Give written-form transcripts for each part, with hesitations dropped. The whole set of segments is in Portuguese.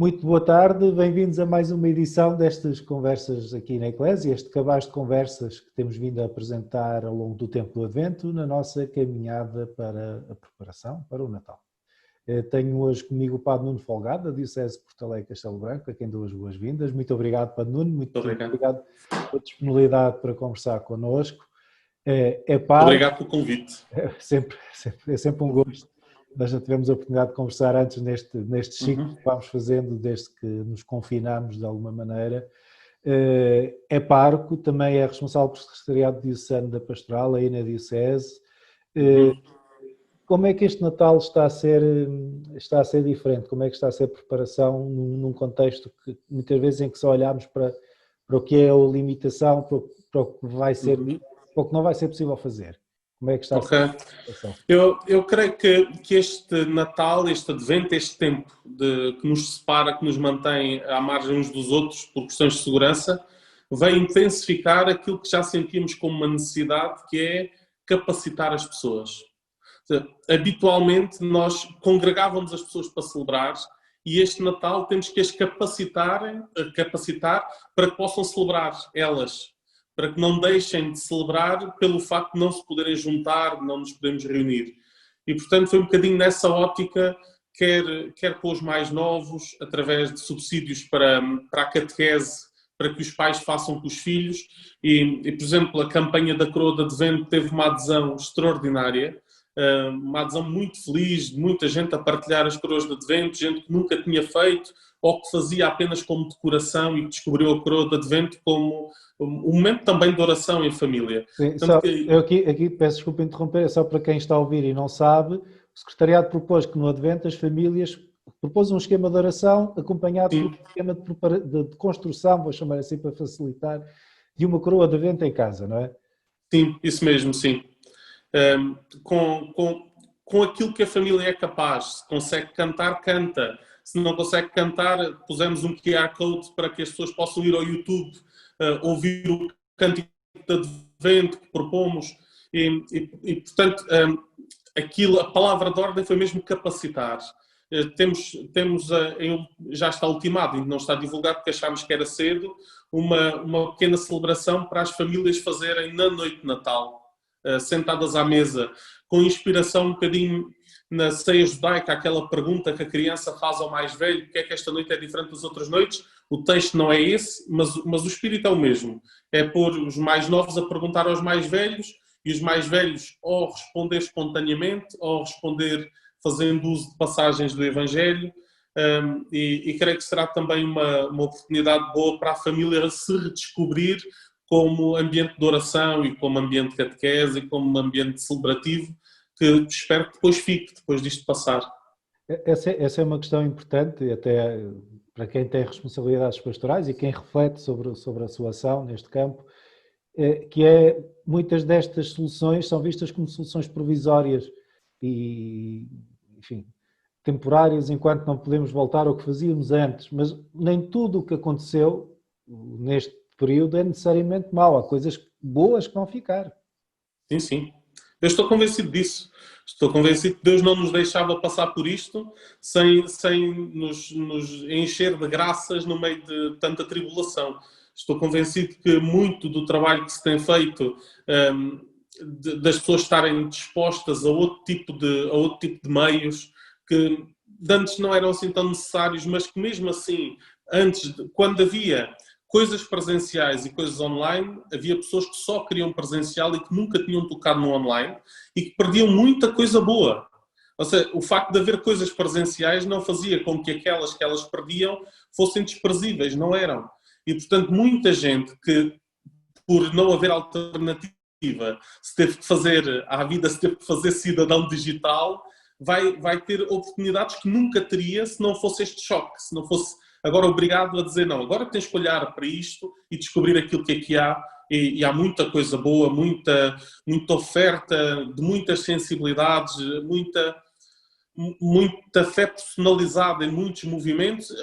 Muito boa tarde, bem-vindos a mais uma edição destas conversas aqui na Eclésia, este cabaz de conversas que temos vindo a apresentar ao longo do tempo do Advento, na nossa caminhada para a preparação para o Natal. Tenho hoje comigo o Padre Nuno Folgado, da Diocese de Porto Alegre e Castelo Branco, a quem dou as boas-vindas. Muito obrigado, Padre Nuno, muito obrigado pela disponibilidade para conversar connosco. Obrigado pelo convite. É sempre um gosto. Nós já tivemos a oportunidade de conversar antes neste ciclo que vamos fazendo desde que nos confinamos de alguma maneira. É pároco, também é responsável pelo Secretariado Diocesano da Pastoral, aí na Diocese. Como é que este Natal está a ser diferente? Como é que está a ser a preparação num contexto que muitas vezes em que só olhamos para o que é a limitação, para o que vai ser, para o que não vai ser possível fazer? Como é que está a ser a preparação? Eu creio que este Natal, este Advento, este tempo que nos separa, que nos mantém à margem uns dos outros por questões de segurança, vai intensificar aquilo que já sentíamos como uma necessidade, que é capacitar as pessoas. Habitualmente nós congregávamos as pessoas para celebrar e este Natal temos que as capacitar para que possam celebrar elas, para que não deixem de celebrar pelo facto de não se poderem juntar, não nos podemos reunir. E portanto foi um bocadinho nessa ótica, quer com os mais novos, através de subsídios para a catequese, para que os pais façam com os filhos e por exemplo, a campanha da Coroa de Advento teve uma adesão extraordinária, uma adesão muito feliz, de muita gente a partilhar as coroas de Advento, gente que nunca tinha feito ou que fazia apenas como decoração e que descobriu a coroa de Advento como um momento também de oração em família. Sim, eu aqui peço desculpa interromper, é só para quem está a ouvir e não sabe, o Secretariado propôs que no Advento as famílias propôs um esquema de oração acompanhado por um esquema de construção, vou chamar assim para facilitar, de uma coroa de Advento em casa, não é? Sim, isso mesmo, sim. Com aquilo que a família é capaz, se consegue cantar, canta. Se não consegue cantar, pusemos um QR Code para que as pessoas possam ir ao YouTube, ouvir o cântico de Advento que propomos e portanto, a palavra de ordem foi mesmo capacitar. Já está ultimado e não está divulgado porque achámos que era cedo, uma pequena celebração para as famílias fazerem na noite de Natal, sentadas à mesa, com inspiração um bocadinho na ceia judaica, aquela pergunta que a criança faz ao mais velho, porque é que esta noite é diferente das outras noites? O texto não é esse, mas o espírito é o mesmo. É pôr os mais novos a perguntar aos mais velhos e os mais velhos ou responder espontaneamente ou responder fazendo uso de passagens do Evangelho. E creio que será também uma oportunidade boa para a família se redescobrir como ambiente de oração e como ambiente de catequese e como ambiente celebrativo, que espero que depois fique, depois disto passar. Essa é uma questão importante, até para quem tem responsabilidades pastorais e quem reflete sobre a sua ação neste campo, que é muitas destas soluções são vistas como soluções provisórias e, enfim, temporárias enquanto não podemos voltar ao que fazíamos antes, mas nem tudo o que aconteceu neste período é necessariamente mau, há coisas boas que vão ficar. Sim, sim. Eu estou convencido disso. Estou convencido que Deus não nos deixava passar por isto sem nos encher de graças no meio de tanta tribulação. Estou convencido que muito do trabalho que se tem feito, das pessoas estarem dispostas a outro tipo de meios, que antes não eram assim tão necessários, mas que mesmo assim, quando havia coisas presenciais e coisas online, havia pessoas que só queriam presencial e que nunca tinham tocado no online e que perdiam muita coisa boa. Ou seja, o facto de haver coisas presenciais não fazia com que aquelas que elas perdiam fossem desprezíveis, não eram. E, portanto, muita gente que, por não haver alternativa, se teve que fazer cidadão digital, vai ter oportunidades que nunca teria se não fosse este choque, se não fosse agora obrigado a dizer não, agora tens que olhar para isto e descobrir aquilo que aqui há, e há muita coisa boa, muita oferta de muitas sensibilidades, muita fé personalizada em muitos movimentos.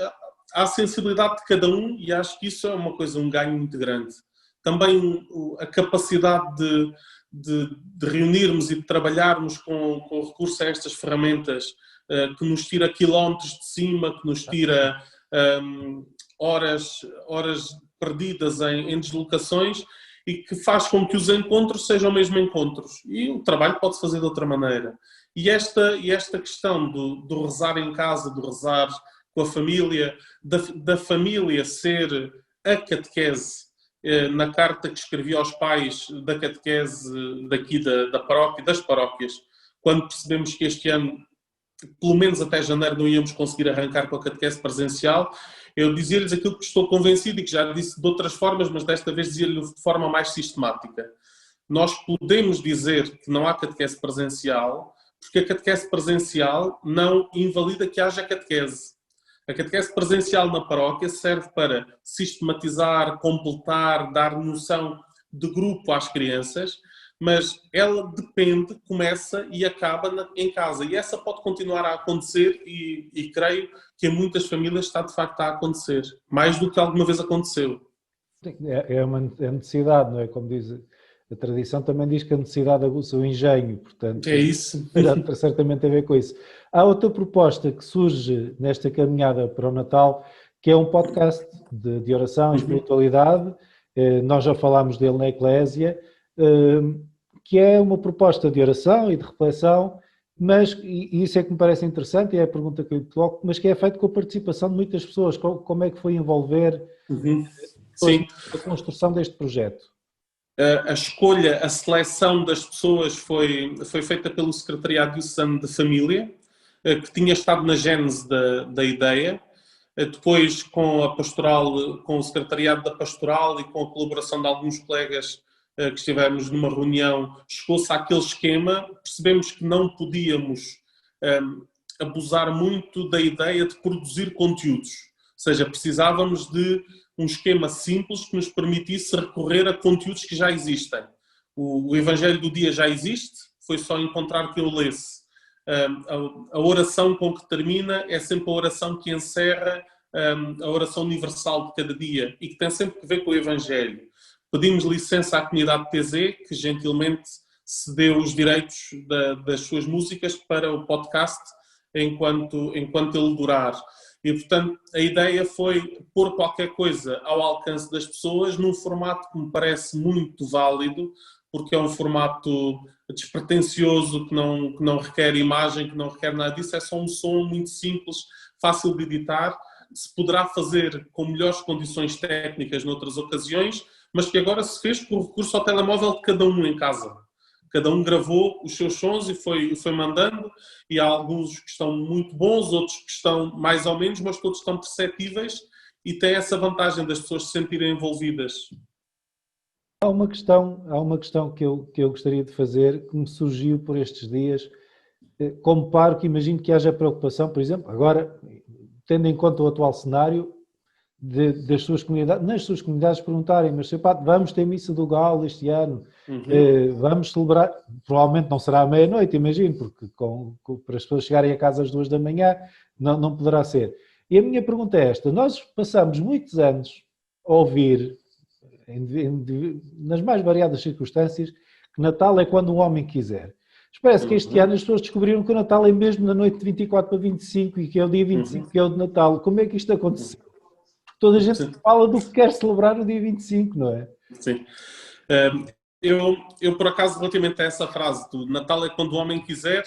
Há a sensibilidade de cada um e acho que isso é um ganho muito grande. Também a capacidade de reunirmos e de trabalharmos com recurso a estas ferramentas que nos tira quilómetros de cima, que nos tira horas perdidas em deslocações, e que faz com que os encontros sejam mesmo encontros. E o trabalho pode-se fazer de outra maneira. E esta questão do rezar em casa, do rezar com a família, da família ser a catequese, na carta que escrevi aos pais da catequese daqui da paróquia, das paróquias, quando percebemos que este ano, pelo menos até janeiro, não íamos conseguir arrancar com a catequese presencial, eu dizia-lhes aquilo que estou convencido e que já disse de outras formas, mas desta vez dizia-lhe de forma mais sistemática. Nós podemos dizer que não há catequese presencial, porque a catequese presencial não invalida que haja catequese. A catequese presencial na paróquia serve para sistematizar, completar, dar noção de grupo às crianças, mas ela depende, começa e acaba em casa. E essa pode continuar a acontecer e creio que em muitas famílias está de facto a acontecer, mais do que alguma vez aconteceu. É uma necessidade, não é? Como diz a tradição, também diz que a necessidade aguça o engenho, portanto, é isso. Terá certamente a ver com isso. Há outra proposta que surge nesta caminhada para o Natal, que é um podcast de oração e espiritualidade, nós já falámos dele na Eclésia, que é uma proposta de oração e de reflexão, mas, e isso é que me parece interessante, e é a pergunta que eu lhe coloco, mas que é feito com a participação de muitas pessoas. Como é que foi envolver Sim. a construção deste projeto? A escolha, a seleção das pessoas foi feita pelo Secretariado Diocesano de Família, que tinha estado na gênese da ideia. Depois, com a pastoral, com o Secretariado da Pastoral e com a colaboração de alguns colegas que estivemos numa reunião, chegou-se àquele esquema. Percebemos que não podíamos abusar muito da ideia de produzir conteúdos. Ou seja, precisávamos de um esquema simples que nos permitisse recorrer a conteúdos que já existem. O Evangelho do Dia já existe, foi só encontrar que eu lesse. A oração com que termina é sempre a oração que encerra a oração universal de cada dia e que tem sempre que ver com o Evangelho. Pedimos licença à comunidade TZ, que gentilmente cedeu os direitos das suas músicas para o podcast enquanto ele durar. E, portanto, a ideia foi pôr qualquer coisa ao alcance das pessoas num formato que me parece muito válido, porque é um formato despretensioso, que não requer imagem, que não requer nada disso, é só um som muito simples, fácil de editar, se poderá fazer com melhores condições técnicas noutras ocasiões, mas que agora se fez por recurso ao telemóvel de cada um em casa. Cada um gravou os seus sons e foi mandando, e há alguns que estão muito bons, outros que estão mais ou menos, mas todos estão perceptíveis e tem essa vantagem das pessoas se sentirem envolvidas. Há uma questão que eu gostaria de fazer, que me surgiu por estes dias. Comparo que imagino que haja preocupação, por exemplo, agora, tendo em conta o atual cenário, nas suas comunidades perguntarem, mas vamos ter missa do Galo este ano, vamos celebrar, provavelmente não será à meia-noite, imagino, porque para as pessoas chegarem a casa às 2 da manhã não poderá ser. E a minha pergunta é esta: nós passamos muitos anos a ouvir, nas mais variadas circunstâncias, que Natal é quando um homem quiser. Parece que este ano as pessoas descobriram que o Natal é mesmo na noite de 24 para 25 e que é o dia 25 que é o de Natal. Como é que isto aconteceu? Toda a gente fala do que quer celebrar no dia 25, não é? Sim. Eu, por acaso, relativamente a essa frase do Natal é quando o homem quiser,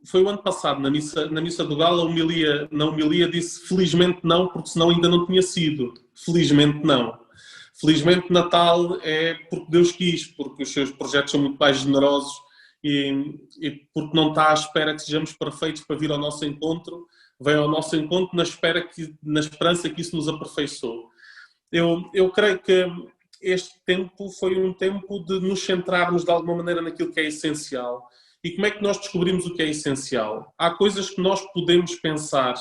foi o ano passado, na missa do Galo, na homilia disse felizmente não, porque senão ainda não tinha sido. Felizmente não. Felizmente Natal é porque Deus quis, porque os seus projetos são muito mais generosos e porque não está à espera que sejamos perfeitos para vir ao nosso encontro, vem ao nosso encontro na esperança que isso nos aperfeiçoe. Eu creio que este tempo foi um tempo de nos centrarmos de alguma maneira naquilo que é essencial. E como é que nós descobrimos o que é essencial? Há coisas que nós podemos pensar,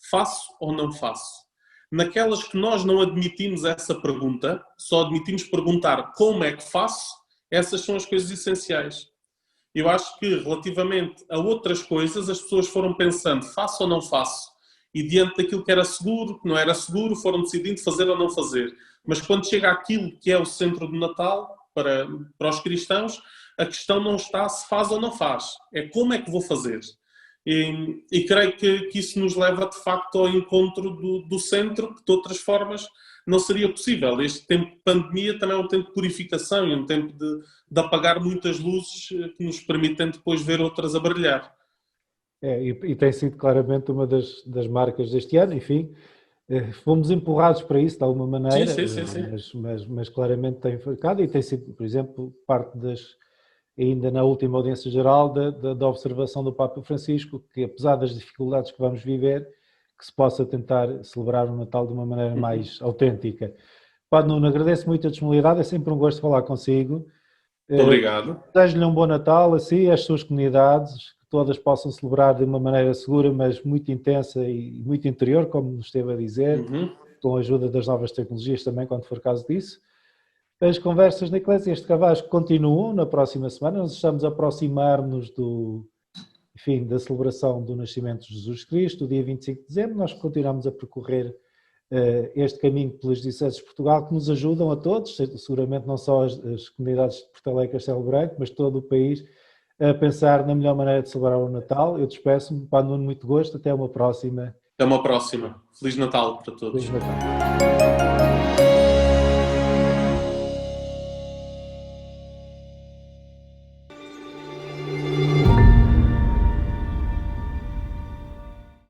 faço ou não faço? Naquelas que nós não admitimos essa pergunta, só admitimos perguntar como é que faço, essas são as coisas essenciais. Eu acho que, relativamente a outras coisas, as pessoas foram pensando, faço ou não faço? E diante daquilo que era seguro, que não era seguro, foram decidindo fazer ou não fazer. Mas quando chega àquilo que é o centro do Natal, para os cristãos, a questão não está se faz ou não faz. É como é que vou fazer. E creio que isso nos leva, de facto, ao encontro do centro, que de outras formas não seria possível. Este tempo de pandemia também é um tempo de purificação e um tempo de apagar muitas luzes que nos permitem depois ver outras a brilhar. E tem sido claramente uma das marcas deste ano, enfim, fomos empurrados para isso de alguma maneira, sim. mas claramente tem ficado e tem sido, por exemplo, parte ainda na última audiência geral da observação do Papa Francisco, que apesar das dificuldades que vamos viver, que se possa tentar celebrar o Natal de uma maneira mais autêntica. Padre Nuno, agradeço muito a disponibilidade, é sempre um gosto falar consigo. Obrigado. Desejo-lhe um bom Natal, assim, e às suas comunidades, que todas possam celebrar de uma maneira segura, mas muito intensa e muito interior, como nos esteve a dizer, com a ajuda das novas tecnologias também, quando for caso disso. As conversas na Eclésia de Carvajal continuam na próxima semana, nós estamos a aproximar-nos da celebração do nascimento de Jesus Cristo, dia 25 de dezembro, nós continuamos a percorrer este caminho pelas dioceses de Portugal, que nos ajudam a todos, seguramente não só as comunidades de Porto Alegre e Castelo Branco, mas todo o país, a pensar na melhor maneira de celebrar o Natal. Eu despeço-me, Padre Nuno, muito gosto, até uma próxima. Até uma próxima. Feliz Natal para todos. Feliz Natal.